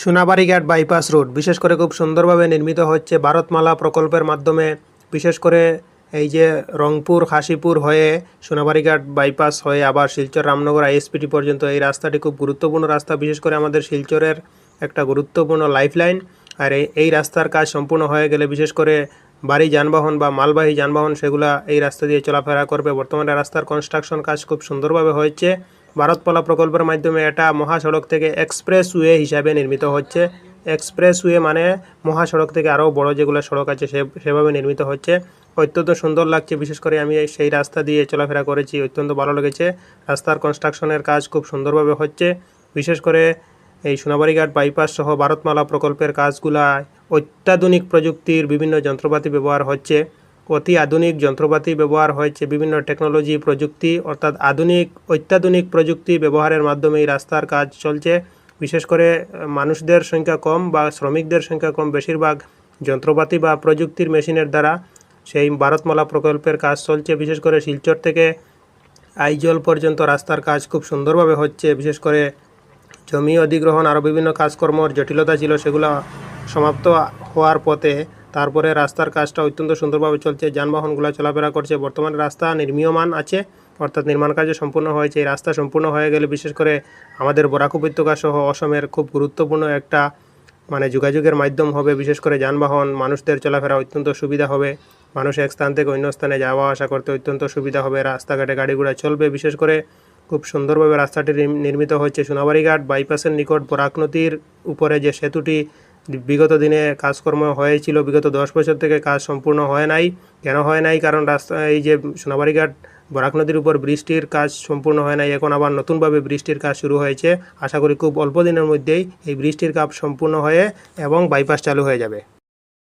Sonabarighat bypass road বিশেষ করে খুব সুন্দরভাবে নির্মিত হচ্ছে ভারতমালা প্রকল্পের মাধ্যমে। বিশেষ করে এই যে রংপুর কাশীপুর হয়ে সোনাবাড়িঘাট বাইপাস হয়ে আবার শিলচর রামনগর আইএসপিটি পর্যন্ত এই রাস্তাটি খুব গুরুত্বপূর্ণ রাস্তা, বিশেষ করে আমাদের শিলচরের একটা গুরুত্বপূর্ণ লাইফলাইন। আর এই রাস্তার কাজ সম্পূর্ণ হয়ে গেলে বিশেষ করে ভারী যানবাহন বা মালবাহী যানবাহন সেগুলা এই রাস্তা দিয়ে চলাফেরা করবে। বর্তমানে রাস্তার কনস্ট্রাকশন কাজ খুব সুন্দরভাবে হয়েছে। ভারতমালা প্রকল্পের মাধ্যমে এটা মহাসড়ক থেকে এক্সপ্রেসওয়ে হিসাবে নির্মিত হচ্ছে। এক্সপ্রেসওয়ে মানে মহাসড়ক থেকে আরও বড় যেগুলো সড়ক আছে সেভাবে নির্মিত হচ্ছে। অত্যন্ত সুন্দর লাগছে, বিশেষ করে আমি সেই রাস্তা দিয়ে চলাফেরা করেছি, অত্যন্ত ভালো লেগেছে। রাস্তার কনস্ট্রাকশনের কাজ খুব সুন্দরভাবে হচ্ছে। বিশেষ করে এই সোনাবাড়িঘাট বাইপাস সহ ভারতমালা প্রকল্পের কাজগুলায় অত্যাধুনিক প্রযুক্তির বিভিন্ন যন্ত্রপাতি ব্যবহার হচ্ছে। অতি আধুনিক যন্ত্রপাতি ব্যবহার হয়েছে, বিভিন্ন টেকনোলজি প্রযুক্তি অর্থাৎ অত্যাধুনিক প্রযুক্তি ব্যবহারের মাধ্যমে এই রাস্তার কাজ চলছে। বিশেষ করে মানুষদের সংখ্যা কম বা শ্রমিকদের সংখ্যা কম, বেশিরভাগ যন্ত্রপাতি বা প্রযুক্তির মেশিনের দ্বারা সেই ভারতমালা প্রকল্পের কাজ চলছে। বিশেষ করে শিলচর থেকে আইজল পর্যন্ত রাস্তার কাজ খুব সুন্দরভাবে হচ্ছে। বিশেষ করে জমি অধিগ্রহণ আরও বিভিন্ন কাজকর্মর জটিলতা ছিল, সেগুলো সমাপ্ত হওয়ার পথে তারপরে রাস্তার কাজটা অত্যন্ত সুন্দরভাবে চলছে, যানবাহনগুলো চলাফেরা করছে। বর্তমানে রাস্তা নির্মীয়মান আছে, অর্থাৎ নির্মাণ কাজ সম্পূর্ণ হয়েছে। এই রাস্তা সম্পূর্ণ হয়ে গেলে বিশেষ করে আমাদের বরাক উপত্যকা সহ অসমের খুব গুরুত্বপূর্ণ একটা যোগাযোগের মাধ্যম হবে। বিশেষ করে যানবাহন মানুষদের চলাফেরা অত্যন্ত সুবিধা হবে, মানুষ এক স্থান থেকে অন্য স্থানে যাওয়া আসা করতে অত্যন্ত সুবিধা হবে, রাস্তাঘাটে গাড়িঘোড়া চলবে। বিশেষ করে খুব সুন্দরভাবে রাস্তাটি নির্মিত হচ্ছে। সোনাবাড়িঘাট বাইপাসের নিকট বরাক নদীর উপরে যে সেতুটি বিগত দিনে কাজকর্ম হয়েছিল, বিগত 10 বছর থেকে কাজ সম্পূর্ণ হয় নাই। কেন হয় নাই? কারণ রাস্তা এই যে সোনাবাড়িঘাট বরাক নদীর উপর বৃষ্টির কাজ সম্পূর্ণ হয় নাই। এখন আবার নতুনভাবে বৃষ্টির কাজ শুরু হয়েছে। আশা করি খুব অল্প দিনের মধ্যেই এই বৃষ্টির কাজ সম্পূর্ণ হয়ে এবং বাইপাস চালু হয়ে যাবে।